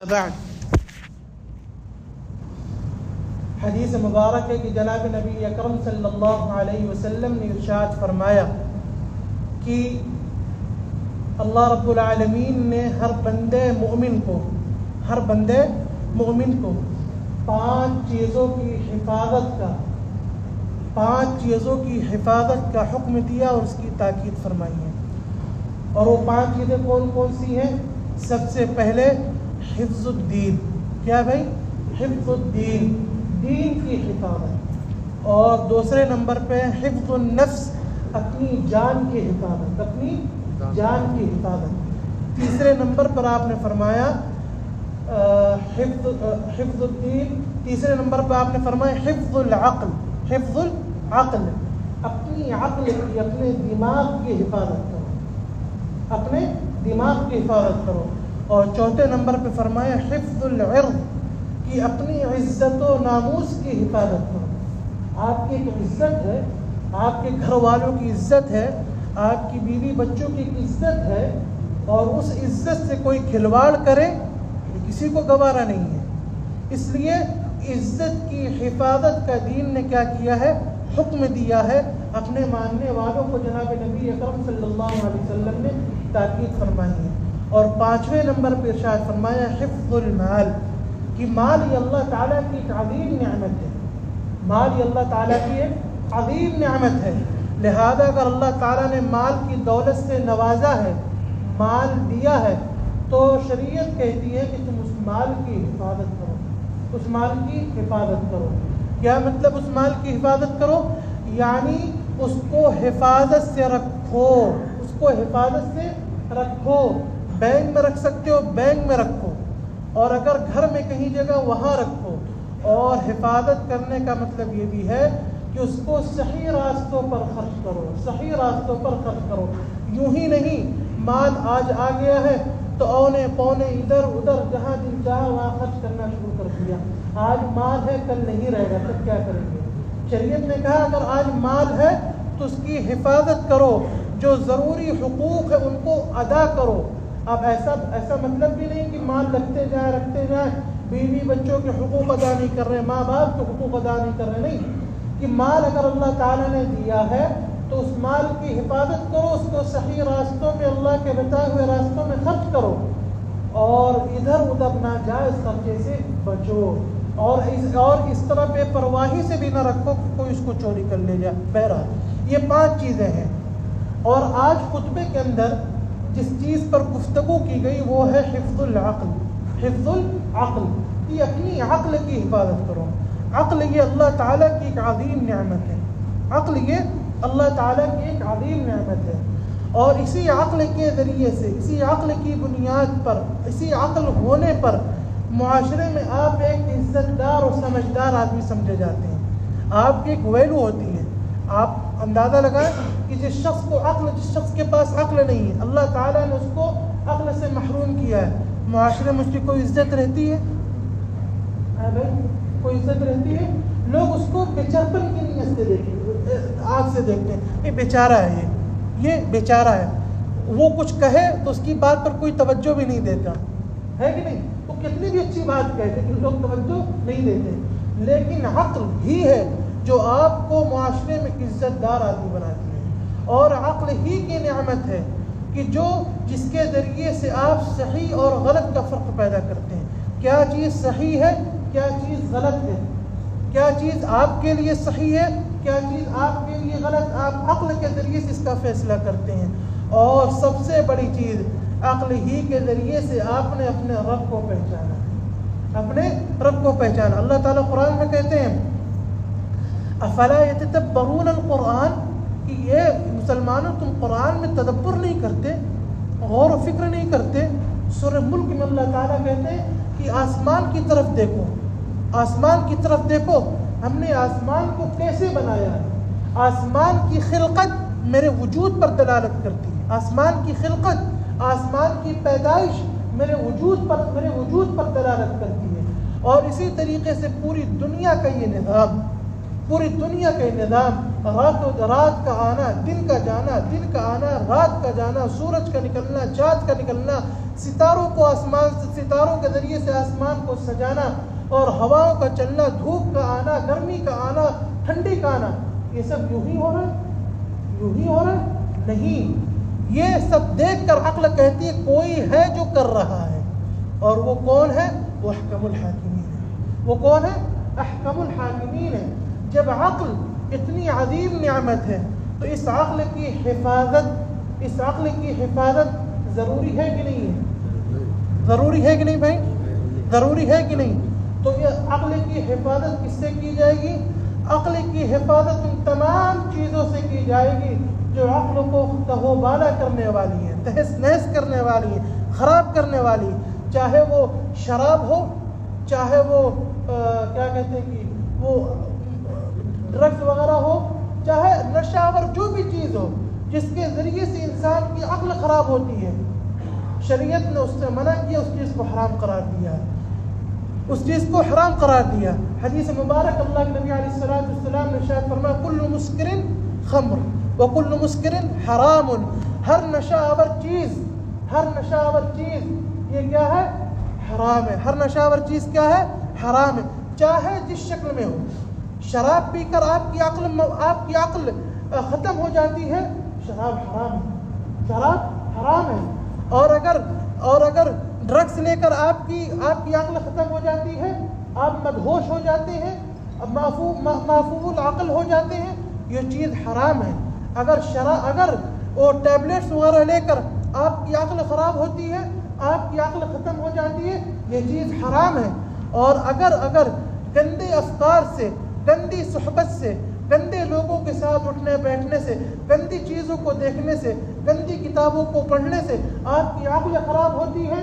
بعد حدیث مبارک ہے کہ جناب نبی اکرم صلی اللہ علیہ وسلم نے ارشاد فرمایا کہ اللہ رب العالمین نے ہر بندے مومن کو 5 چیزوں کی حفاظت کا حکم دیا اور اس کی تاکید فرمائی ہے. اور وہ 5 چیزیں کون کون سی ہیں؟ سب سے پہلے حفظ الدین. کیا بھائی؟ حفظ الدین، دین کی حفاظت. اور دوسرے نمبر پہ حفظ النفس، اپنی جان کی حفاظت. تیسرے نمبر پر آپ نے فرمایا حفظ الدین. تیسرے نمبر پر آپ نے فرمایا حفظ العقل. اپنی عقل کی، اپنے دماغ کی حفاظت کرو. اور چوتھے نمبر پہ فرمایا حفظ العرض، کہ اپنی عزت و ناموس کی حفاظت کرو. آپ کی ایک عزت ہے، آپ کے گھر والوں کی عزت ہے، آپ کی بیوی بچوں کی عزت ہے، اور اس عزت سے کوئی کھلواڑ کرے یہ کسی کو گوارا نہیں ہے. اس لیے عزت کی حفاظت کا دین نے کیا کیا ہے؟ حکم دیا ہے. اپنے ماننے والوں کو جناب نبی اکرم صلی اللہ علیہ وسلم نے تاکید فرمائی ہے. اور 5ویں نمبر پہ ارشاد فرمایا حفظ المال، کہ مال یہ اللہ تعالیٰ کی ایک عظیم نعمت ہے. لہذا اگر اللہ تعالیٰ نے مال کی دولت سے نوازا ہے، مال دیا ہے، تو شریعت کہتی ہے کہ تم اس مال کی حفاظت کرو. کیا مطلب اس مال کی حفاظت کرو؟ یعنی اس کو حفاظت سے رکھو. بینک میں رکھ سکتے ہو، بینک میں رکھو، اور اگر گھر میں کہیں جگہ وہاں رکھو. اور حفاظت کرنے کا مطلب یہ بھی ہے کہ اس کو صحیح راستوں پر خرچ کرو. یوں ہی نہیں مال آج آ گیا ہے تو اونے پونے ادھر ادھر جہاں دل چاہا وہاں خرچ کرنا شروع کر دیا. آج مال ہے کل نہیں رہے گا، تب کیا کریں گے؟ شریعت نے کہا اگر آج مال ہے تو اس کی حفاظت کرو، جو ضروری حقوق ہے ان کو ادا کرو. اب ایسا مطلب بھی نہیں کہ مال رکھتے جائیں، بیوی بچوں کے حقوق ادا نہیں کر رہے، ماں باپ کے حقوق ادا نہیں کر رہے. نہیں، کہ مال اگر اللہ تعالیٰ نے دیا ہے تو اس مال کی حفاظت کرو، اس کو صحیح راستوں میں، اللہ کے بتائے ہوئے راستوں میں خرچ کرو، اور ادھر ادھر ناجائز خرچے سے بچو. اور اس طرح بے پرواہی سے بھی نہ رکھو کہ کوئی اس کو چوری کر لے جائے. بہرحال یہ 5 چیزیں ہیں. اور آج خطبے کے اندر جس چیز پر گفتگو کی گئی وہ ہے حفظ العقل. کہ اپنی عقل کی حفاظت کرو. عقل یہ اللہ تعالیٰ کی ایک عظیم نعمت ہے. اور اسی عقل کے ذریعے سے، اسی عقل کی بنیاد پر، اسی عقل ہونے پر معاشرے میں آپ ایک عزت دار اور سمجھدار آدمی سمجھے جاتے ہیں. آپ کی ایک ویلو ہوتی ہے. آپ اندازہ لگائیں کہ جس شخص کے پاس عقل نہیں ہے، اللہ تعالیٰ نے اس کو عقل سے محروم کیا ہے، معاشرے میں اس کی کوئی عزت رہتی ہے؟ کوئی عزت رہتی ہے؟ لوگ اس کو بےچارپن کی نیت سے آنکھ سے دیکھتے ہیں، یہ بیچارہ ہے، یہ بیچارہ ہے. وہ کچھ کہے تو اس کی بات پر کوئی توجہ بھی نہیں دیتا ہے کہ نہیں؟ وہ کتنی بھی اچھی بات کہے لیکن لوگ توجہ نہیں دیتے. لیکن عقل ہی ہے جو آپ کو معاشرے میں عزت دار آدمی بناتی ہے. اور عقل ہی کی نعمت ہے کہ جس کے ذریعے سے آپ صحیح اور غلط کا فرق پیدا کرتے ہیں. کیا چیز صحیح ہے، کیا چیز غلط ہے، کیا چیز آپ کے لیے صحیح ہے، کیا چیز آپ کے لیے غلط. آپ عقل کے ذریعے سے اس کا فیصلہ کرتے ہیں. اور سب سے بڑی چیز، عقل ہی کے ذریعے سے آپ نے اپنے رب کو پہچانا. اللہ تعالیٰ قرآن میں کہتے ہیں افلا یتدبرون القرآن، کہ یہ مسلمانوں تم قرآن میں تدبر نہیں کرتے، غور و فکر نہیں کرتے. سورہ ملک میں اللہ تعالیٰ کہتے ہیں کہ آسمان کی طرف دیکھو، ہم نے آسمان کو کیسے بنایا ہے. آسمان کی خلقت میرے وجود پر دلالت کرتی ہے. آسمان کی خلقت، آسمان کی پیدائش میرے وجود پر دلالت کرتی ہے. اور اسی طریقے سے پوری دنیا کا یہ نظام، پوری دنیا کا نظام، رات کا آنا، دن کا جانا، دن کا آنا، رات کا جانا، سورج کا نکلنا، چاند کا نکلنا، ستاروں کو ستاروں کے ذریعے سے آسمان کو سجانا، اور ہواؤں کا چلنا، دھوپ کا آنا، گرمی کا آنا، ٹھنڈی کا آنا، یہ سب یوں ہی ہو رہا ہے؟ یوں ہی ہو رہا ہے؟ نہیں، یہ سب دیکھ کر عقل کہتی ہے کوئی ہے جو کر رہا ہے، اور وہ کون ہے؟ وہ احکم الحاکمین ہے۔ وہ کون ہے؟ احکم الحاکمین ہے۔ جب عقل اتنی عظیم نعمت ہے تو اس عقل کی حفاظت ضروری ہے کہ نہیں ہے؟ ضروری ہے کہ نہیں بھائی؟ ضروری ہے کہ نہیں؟ تو یہ عقل کی حفاظت کس سے کی جائے گی؟ عقل کی حفاظت ان تمام چیزوں سے کی جائے گی جو عقل کو تہو بالا کرنے والی ہے، تہس نہس کرنے والی ہے، خراب کرنے والی ہے، چاہے وہ شراب ہو، چاہے وہ کیا کہتے ہیں کہ وہ ڈرگس وغیرہ ہو، چاہے نشہ آور جو بھی چیز ہو جس کے ذریعے سے انسان کی عقل خراب ہوتی ہے، شریعت نے اس سے منع کیا، اس چیز کو حرام قرار دیا ہے، اس چیز کو حرام قرار دیا۔ حدیث مبارک اللہ کے نبی علیہ السلام نے ارشاد فرمایا کل مسکر خمر وکل مسکر حرام، ہر نشہ آور چیز یہ کیا ہے؟ حرام ہے۔ ہر نشہ آور چیز کیا ہے؟ حرام ہے، چاہے جس شکل میں ہو۔ شراب پی کر آپ کی عقل ختم ہو جاتی ہے، شراب حرام ہے، اور اگر ڈرگس لے کر آپ کی عقل ختم ہو جاتی ہے، آپ مدہوش ہو جاتے ہیں، معفوف العقل ہو جاتے ہیں، یہ چیز حرام ہے۔ اگر وہ ٹیبلیٹس وغیرہ لے کر آپ کی عقل خراب ہوتی ہے، آپ کی عقل ختم ہو جاتی ہے، یہ چیز حرام ہے۔ اور اگر گندے افکار سے، گندی صحبت سے، گندے لوگوں کے ساتھ اٹھنے بیٹھنے سے، گندی چیزوں کو دیکھنے سے، گندی کتابوں کو پڑھنے سے آپ کی عقل خراب ہوتی ہے،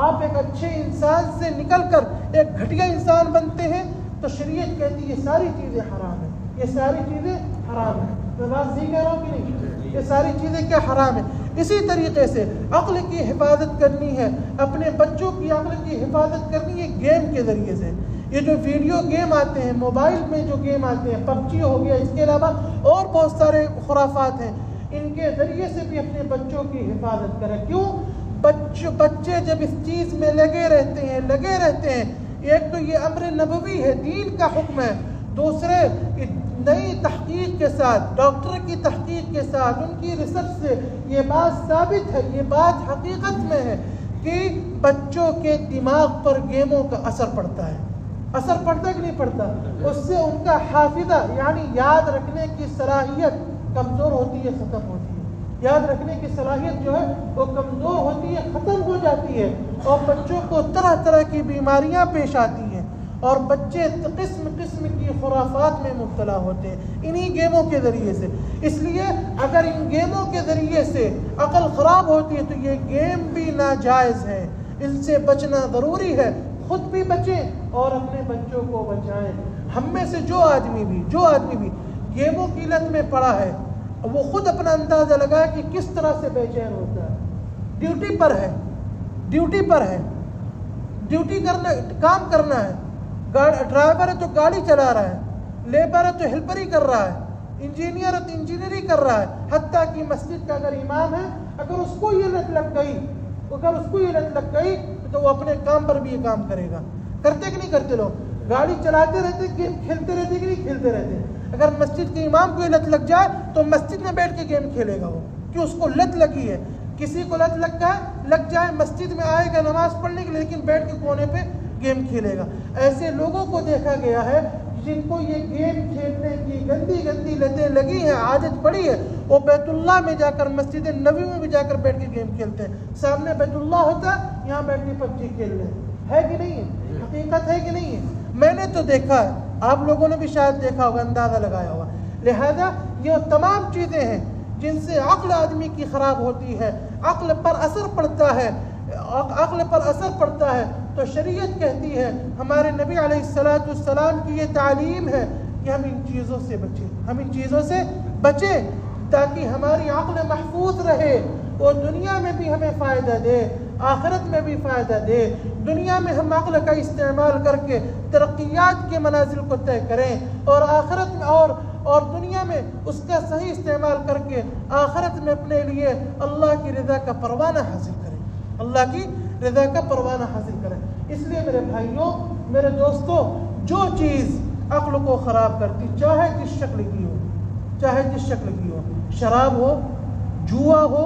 آپ ایک اچھے انسان سے نکل کر ایک گھٹیا انسان بنتے ہیں، تو شریعت کہتی ہے یہ ساری چیزیں حرام ہیں، یہ ساری چیزیں حرام ہیں۔ میں بات صحیح کہہ رہا ہوں کہ نہیں؟ یہ ساری چیزیں کیا حرام ہیں۔ اسی طریقے سے عقل کی حفاظت کرنی ہے، اپنے بچوں کی عقل کی حفاظت کرنی ہے گیم کے ذریعے سے۔ یہ جو ویڈیو گیم آتے ہیں، موبائل میں جو گیم آتے ہیں، پب جی ہو گیا، اس کے علاوہ اور بہت سارے خرافات ہیں، ان کے ذریعے سے بھی اپنے بچوں کی حفاظت کریں۔ کیوں؟ بچے جب اس چیز میں لگے رہتے ہیں، ایک تو یہ امر نبوی ہے، دین کا حکم ہے، دوسرے نئی تحقیق کے ساتھ، ڈاکٹر کی تحقیق کے ساتھ، ان کی ریسرچ سے یہ بات ثابت ہے، یہ بات حقیقت میں ہے کہ بچوں کے دماغ پر گیموں کا اثر پڑتا ہے۔ اثر پڑتا کہ نہیں پڑتا؟ اس سے ان کا حافظہ یعنی یاد رکھنے کی صلاحیت کمزور ہوتی ہے، ختم ہوتی ہے۔ یاد رکھنے کی صلاحیت جو ہے وہ کمزور ہوتی ہے، ختم ہو جاتی ہے، اور بچوں کو طرح طرح کی بیماریاں پیش آتی ہیں، اور بچے قسم قسم کی خرافات میں مبتلا ہوتے ہیں انہی گیموں کے ذریعے سے۔ اس لیے اگر ان گیموں کے ذریعے سے عقل خراب ہوتی ہے تو یہ گیم بھی ناجائز ہے، ان سے بچنا ضروری ہے، خود بھی بچیں اور اپنے بچوں کو بچائیں۔ ہم میں سے جو آدمی بھی گیموں کی لت میں پڑا ہے، وہ خود اپنا اندازہ لگائے کہ کس طرح سے بے چین ہوتا ہے۔ ڈیوٹی پر ہے، ڈیوٹی کرنا، کام کرنا ہے، ڈرائیور ہے تو گاڑی چلا رہا ہے، لیبر ہے تو ہیلپر ہی کر رہا ہے، انجینئر ہے تو انجینئری کر رہا ہے، حتیٰ کہ مسجد کا اگر امام ہے، اگر اس کو یہ لت لگ گئی تو وہ اپنے کام پر بھی یہ کام کرے گا۔ کرتے کہ نہیں کرتے؟ لوگ گاڑی چلاتے رہتے، گیم کھیلتے رہتے کہ نہیں کھیلتے رہتے؟ اگر مسجد کے امام کو یہ لت لگ جائے تو مسجد میں بیٹھ کے گیم کھیلے گا وہ، کہ اس کو لت لگی ہے۔ کسی کو لت لگ جائے مسجد میں آئے گا نماز پڑھنے کے، لیکن بیٹھ کے کونے پہ گیم کھیلے گا۔ ایسے لوگوں کو دیکھا گیا ہے جن کو یہ گیم کھیلنے کی گندی لتیں لگی ہیں، عادت پڑی ہے، وہ بیت اللہ میں جا کر، مسجد نبوی میں بھی جا کر بیٹھ کے گیم کھیلتے ہیں۔ سامنے بیت اللہ ہوتا ہے، یہاں بیٹھ کے پب جی کھیل رہے ہیں۔ ہے کہ نہیں ہے؟ حقیقت ہے کہ نہیں ہے؟ میں نے تو دیکھا ہے، آپ لوگوں نے بھی شاید دیکھا ہوگا، اندازہ لگایا ہوگا۔ لہذا یہ تمام چیزیں ہیں جن سے عقل آدمی کی خراب ہوتی ہے، عقل پر اثر پڑتا ہے، تو شریعت کہتی ہے، ہمارے نبی علیہ السلام کی یہ تعلیم ہے کہ ہم ان چیزوں سے بچیں تاکہ ہماری عقل محفوظ رہے، وہ دنیا میں بھی ہمیں فائدہ دے، آخرت میں بھی فائدہ دے، دنیا میں ہم عقل کا استعمال کر کے ترقیات کے منازل کو طے کریں، اور آخرت میں اور دنیا میں اس کا صحیح استعمال کر کے آخرت میں اپنے لیے اللہ کی رضا کا پروانہ حاصل کریں، اللہ کی رضا کا پروانہ حاصل کریں۔ اس لیے میرے بھائیوں، میرے دوستوں، جو چیز عقل کو خراب کرتی، چاہے جس شکل کی ہو، چاہے جس شکل کی ہو، شراب ہو، جوا ہو،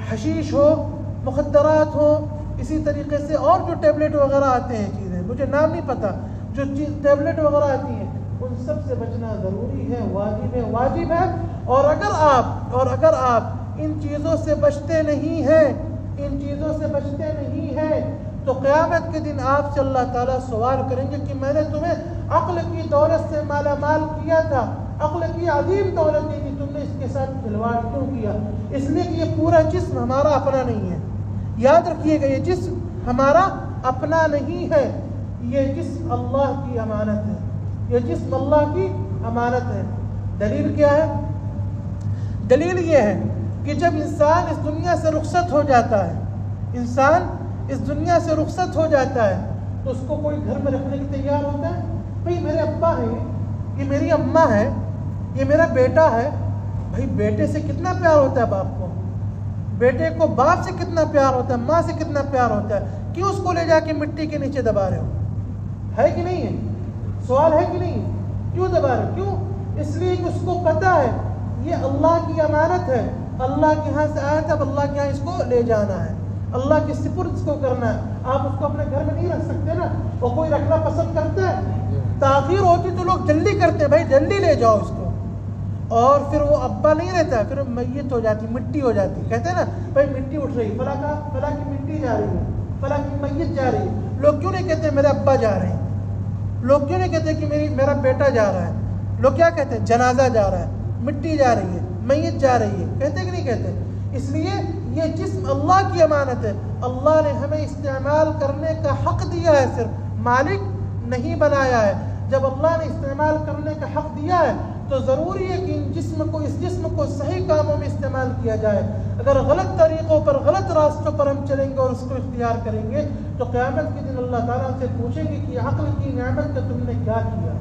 حشیش ہو، مخدرات ہو، اسی طریقے سے اور جو ٹیبلٹ وغیرہ آتے ہیں چیزیں، مجھے نام نہیں پتہ، جو ٹیبلٹ وغیرہ آتی ہیں، ان سب سے بچنا ضروری ہے، واجب ہے۔ اور اگر آپ ان چیزوں سے بچتے نہیں ہیں تو قیامت کے دن آپ سے اللہ تعالیٰ سوال کریں گے کہ میں نے تمہیں عقل کی دولت سے مالا مال کیا تھا، عقل کی عظیم دولت دی تھی، تم نے اس کے ساتھ کھلواڑ کیوں کیا؟ اس لیے کہ یہ پورا جسم ہمارا اپنا نہیں ہے، یاد رکھیے گا، یہ جسم ہمارا اپنا نہیں ہے، یہ جسم اللہ کی امانت ہے، یہ جسم اللہ کی امانت ہے۔ دلیل کیا ہے؟ دلیل یہ ہے کہ جب انسان اس دنیا سے رخصت ہو جاتا ہے، تو اس کو کوئی گھر میں رکھنے کی تیار ہوتا ہے؟ بھئی میرے ابا ہیں، یہ میری اماں ہے، یہ میرا بیٹا ہے۔ بھئی بیٹے سے کتنا پیار ہوتا ہے باپ کو، بیٹے کو باپ سے کتنا پیار ہوتا ہے، ماں سے کتنا پیار ہوتا ہے، کیوں اس کو لے جا کے مٹی کے نیچے دبا رہے ہو؟ ہے کہ نہیں ہے؟ سوال ہے کہ نہیں؟ کیوں دبا رہے؟ کیوں؟ اس لیے کہ اس کو پتہ ہے یہ اللہ کی امانت ہے، اللہ کے ہاں سے آیا تھا، اب اللہ کے ہاں اس کو لے جانا ہے، اللہ کے سپرد اس کو کرنا ہے۔ آپ اس کو اپنے گھر میں نہیں رکھ سکتے نا، اور کوئی رکھنا پسند کرتا ہے؟ تاخیر ہوتی تو لوگ جلدی کرتے ہیں، بھائی جلدی لے جاؤ اس کو، اور پھر وہ ابا نہیں رہتا ہے، پھر میت ہو جاتی، مٹی ہو جاتی، کہتے ہیں نا بھائی مٹی اٹھ رہی، فلاں کی مٹی جا رہی ہے، فلاں کی میت جا رہی ہے۔ لوگ کیوں نہیں کہتے میرے ابا جا رہے ہیں؟ لوگ کیوں نہیں کہتے کہ میرا بیٹا جا رہا ہے؟ لوگ کیا کہتے ہیں؟ جنازہ جا رہا ہے، مٹی جا رہی ہے، میت جا رہی ہے، کہتے کہ نہیں کہتے؟ اس لیے یہ جسم اللہ کی امانت ہے، اللہ نے ہمیں استعمال کرنے کا حق دیا ہے، صرف مالک نہیں بنایا ہے۔ جب اللہ نے استعمال کرنے کا حق دیا ہے تو ضروری ہے کہ اس جسم کو صحیح کاموں میں استعمال کیا جائے۔ اگر غلط طریقوں پر، غلط راستوں پر ہم چلیں گے اور اس کو اختیار کریں گے تو قیامت کے دن اللہ تعالیٰ سے پوچھیں گے کہ عقل کی نعمت کا تم نے کیا کیا،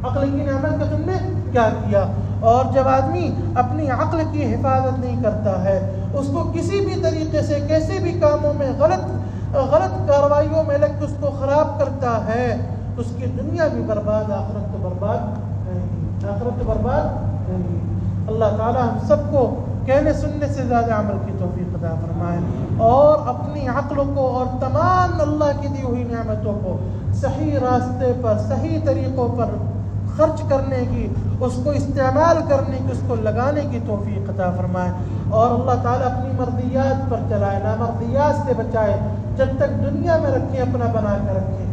عقل کی نعمت کا تم نے کیا کیا۔ اور جب آدمی اپنی عقل کی حفاظت نہیں کرتا ہے، اس کو کسی بھی طریقے سے کیسے بھی کاموں میں غلط کارروائیوں میں لگ کے اس کو خراب کرتا ہے تو اس کی دنیا بھی برباد، آخرت تو برباد نہیں۔ اللہ تعالیٰ ہم سب کو کہنے سننے سے زیادہ عمل کی توفیق عطا فرمائے، اور اپنی عقل کو اور تمام اللہ کی دی ہوئی نعمتوں کو صحیح راستے پر، صحیح طریقوں پر خرچ کرنے کی، اس کو استعمال کرنے کی، اس کو لگانے کی توفیق عطا فرمائے، اور اللہ تعالیٰ اپنی مرضیات پر چلائے، نامرضیات سے بچائے، جب تک دنیا میں رکھے اپنا بنا کر رکھے۔